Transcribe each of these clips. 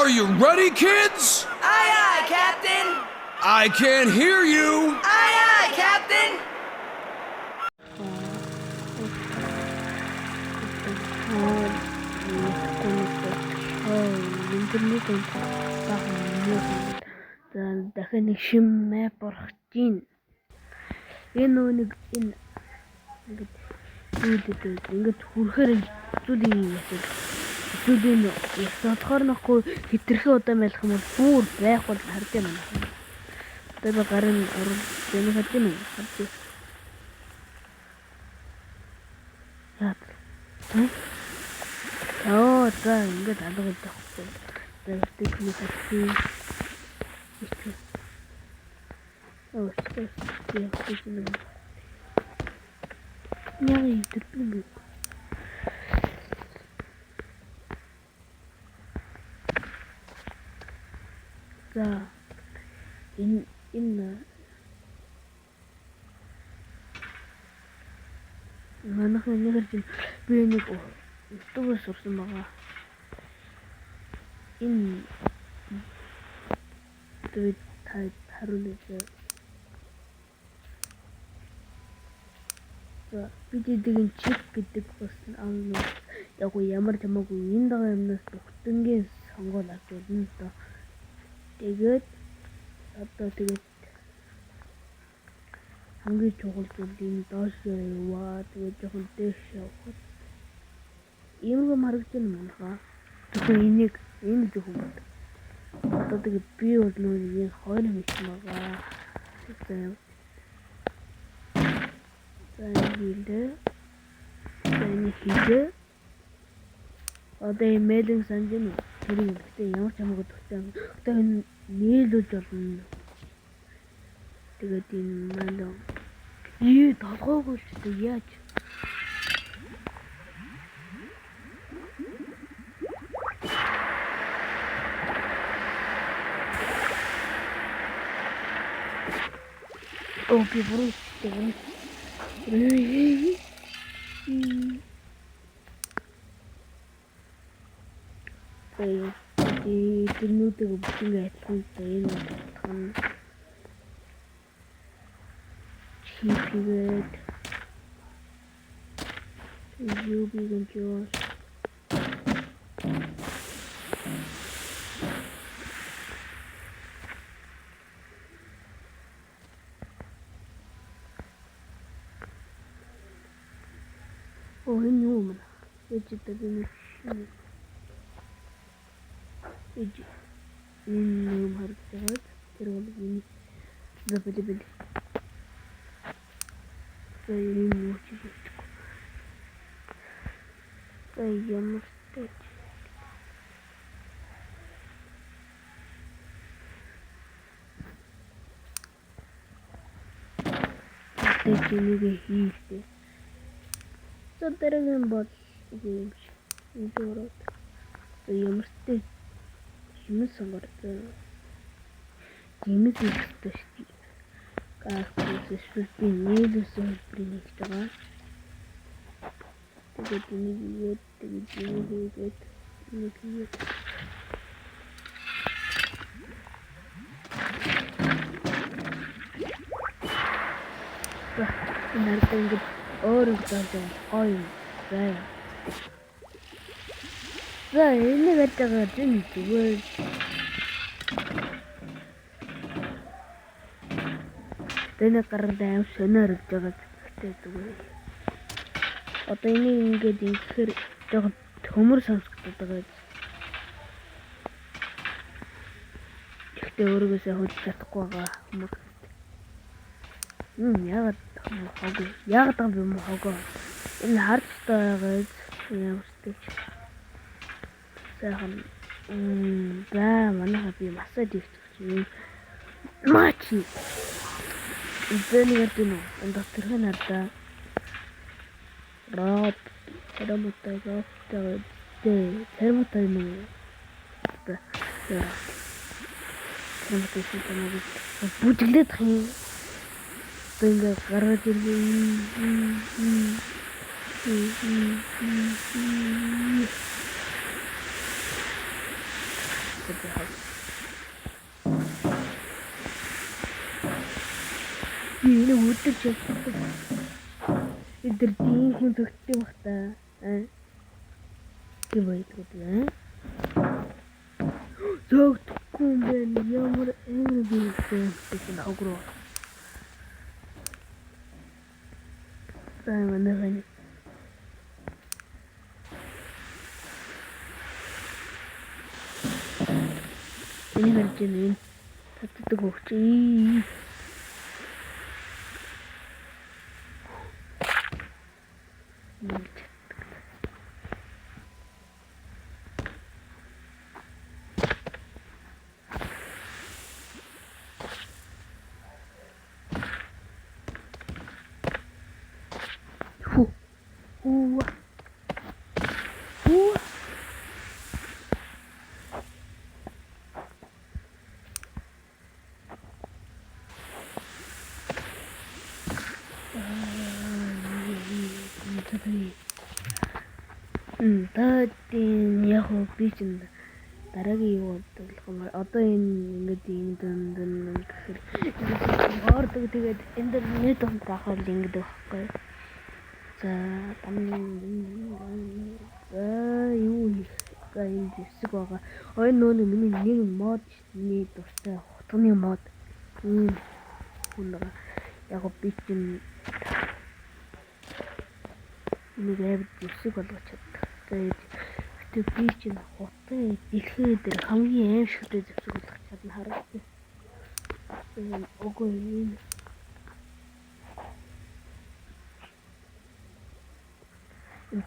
Are you ready, kids? Aye, aye, Captain. I can't hear you. Aye, aye, Captain. дахин нэг шим мэп орох чинь энэ нэг энэ ингээд хүрхээр зүйлийн ясэл зүйлийн ясалхаар нөхгүй хитрхэн удаан байх юм бол бүр байх бол хардаг юм байна. Тэгээ гарын орол зэний хатин уу хатин. Яа. За ингээд алгаж байхгүй. Тэгээд би хатин. Oh, c'est Няри тэлбэг. За энэ манайх нэг чинь би нэг YouTube сурсан байгаа. Энэ тэгээд харуулъя. Бидний чип гэдэг бас яг ямар ч хамаагүй энэ дага юмнаас бүгднгийн сонгол авч болно л доо. Тэгээд одоо хамгийн чухал зүйл энэ доош яваа тэгээд жоохон дээш явах. Ийм юм харагдаж байна манайхаа. Тэгэхээр энэ зөвхөн одоо тэгээд би бол нүүний хоёр юм байгаа. Хийлээ. Одоо имэйлинг санджин тэрийг ихтэй ямар ч хамаагүй төгтэй. Одоо энэ нийлүүлж болно. Тэгээд энэ маань толгойг ч яаж Окей, просто. Тэрнүүдийг бүгдээ адилхан энэ бодох нь чипгээд юубиг жоо энэ юм аа. Эцэд энэ юм харагдаад тэр бол энэ зөвлөбөл. Энэ юу ч юм. Ямар ч тэнийг хийлээ. Тэрэн бол юм шиг. Зүгээр. Ямар ч юм сонгортой. Гимэд ихтэй шүү. Гахс шүлпи нийлүүлсэн хэлбэрийг хийж байгаа. Тэгээд энийг хийгээд энэ өөрөө таасан гоё заа. За энэ гэдэг чинь зүгээр. Тэний гараад сонирхож байгаа гэхдээ зүгээр. Одоо энийг ингээд ингэхээр жоохон төмөр сонсогдоод байгаа. Гэхдээ өөрөөсөө хөлж чадахгүй байгаа хүмүүс. Яагаад юм хогоо. Энэ харж байгаа ямарч сайхан манайха би массаж хийчих юм. Мачи. Энийг гэдэг нь энэ доторх нь ардаа. Роб тэрмөтэй юм. Бүжиглээд хин ингээ гараад ирсэн. Энэ үдчих чаддаг. Эдгээр дийнхэн зөгттэй бах та. Тийм байдаг үү? Зөгтөхгүй юм байна. Ямар эвэртэй гэсэн хогроо. Сайн манайхаа. Энэ хэмжээний татдаг өгчий. Татын яг би чинь дараагийн юу бодлох юм одоо энэ ингээд юм дан гэхэр ордог тэгээд интернет онтрахаар ингээд байхгүй. За юу юм хэсэг байгаа. Ойн нөө миний нэг мод нэг дуртай хутганы мод хүнага яг би чинь нэг хэсэг болгож чаддаг. Тэгээд би чинь хотын дэлхий дээр хамгийн аимшигтай зэвсэг болгож чадна харагдав. Огоо юм.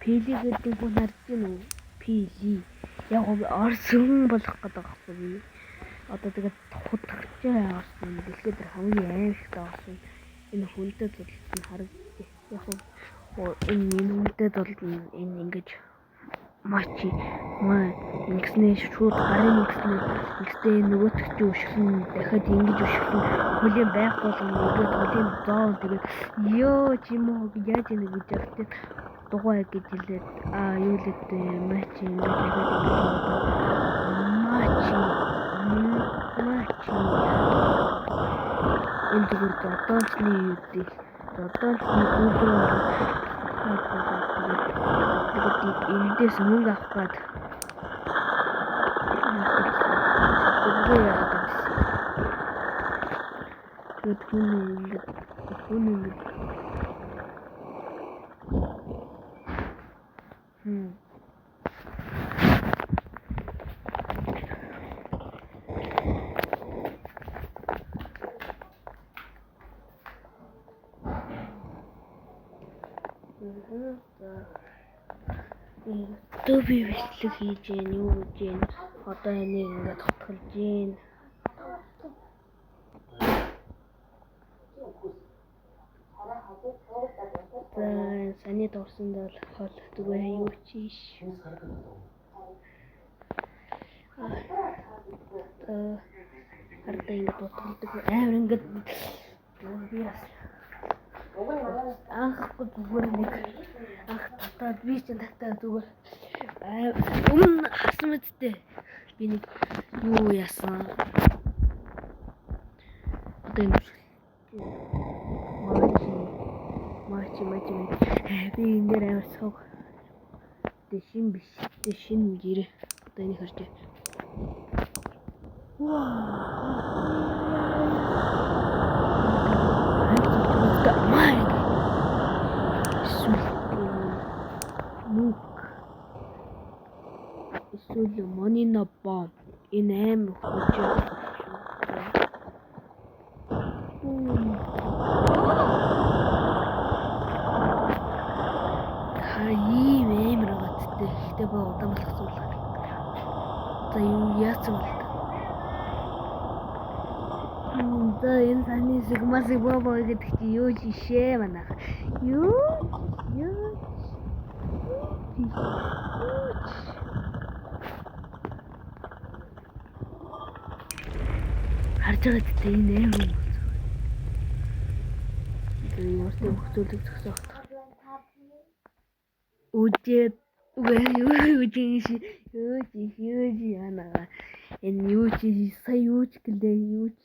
Пили гэдэг нь харж байна уу? Пили. Яг орс хүн болох гэдэг байхгүй. Одоо тэгээд хутгаж явсан дэлхий дээр хамгийн аимшигтай болсон. Энэ хүнтэй зулсан харагдав. Яг энэ үнэтэй бол энэ ингэж мачи ингэснээ шууд гарын ингэснээ нөгөөтг чи өшгөн дахиад ингэж өшгөн хөлийн байх болгоно нөгөөд хөлийн зоон тэгээд ёо чимээ яаж ингэ гэж ярьдаг дугуй гэж хэлээд юу л гэдэг мачи ингэж мачи энэ зүгээр дотоочны юу гэдэг дотоочны гүрээр тэгээд эндээс мөнгө авах гээд тэгээд хүн би бичлэг хийж гэн юу гэж гэн одоо энийг ингээд хотголж гэн саний дурсанд бол хол зүгээр юу чиш хардаа ингээд дутгалдаг амар ингээд би анхахгүй зүгээр нэг анх татаад би ч татаад зүгээр өмнө хасан мэдтэй би нэг юу яасан одоо юм мачи би энэ дээр амар сог дэшин биш дэшин гэр одоо энэ хэрэг эсвэл монина бом энэ амар хүчтэй ийм амар гацтай ихтэй ба удаан болох зүйл. За юу яасан бэ? За энэ таны сигмасиг бобо гэдэг чи юу жишээ манайх. Юу харж байгаа гэдэг энэ амар юм. Энэ өөртөө хөвцөлдөг зогсоох. Үдээд юу яанаа Энэ юу чи сая юу ч гэлээ юу ч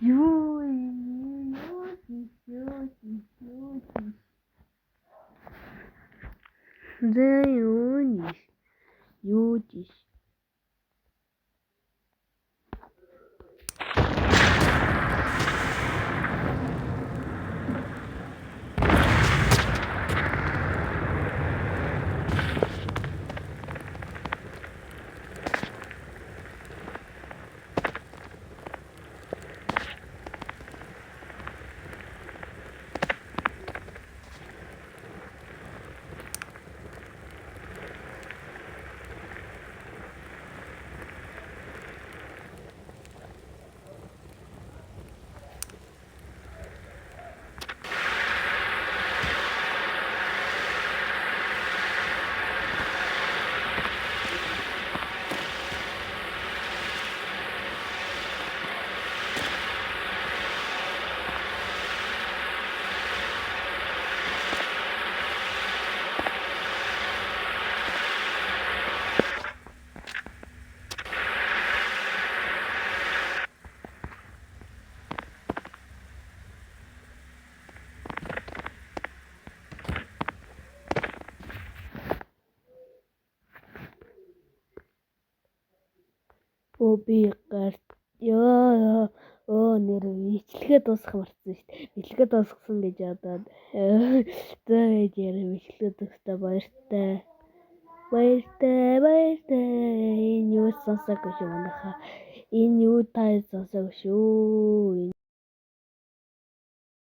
юу би гарт ёо нэр бичлэгээ дуусгах марцсан шүү дээ. Бичлэгээ дуусгасан гэж бодоод зөө яа бичлэгээ дуустал баяртай. Энэ юу сонсоогүй шүү манайха. Энэ юу та сонсоогүй шүү.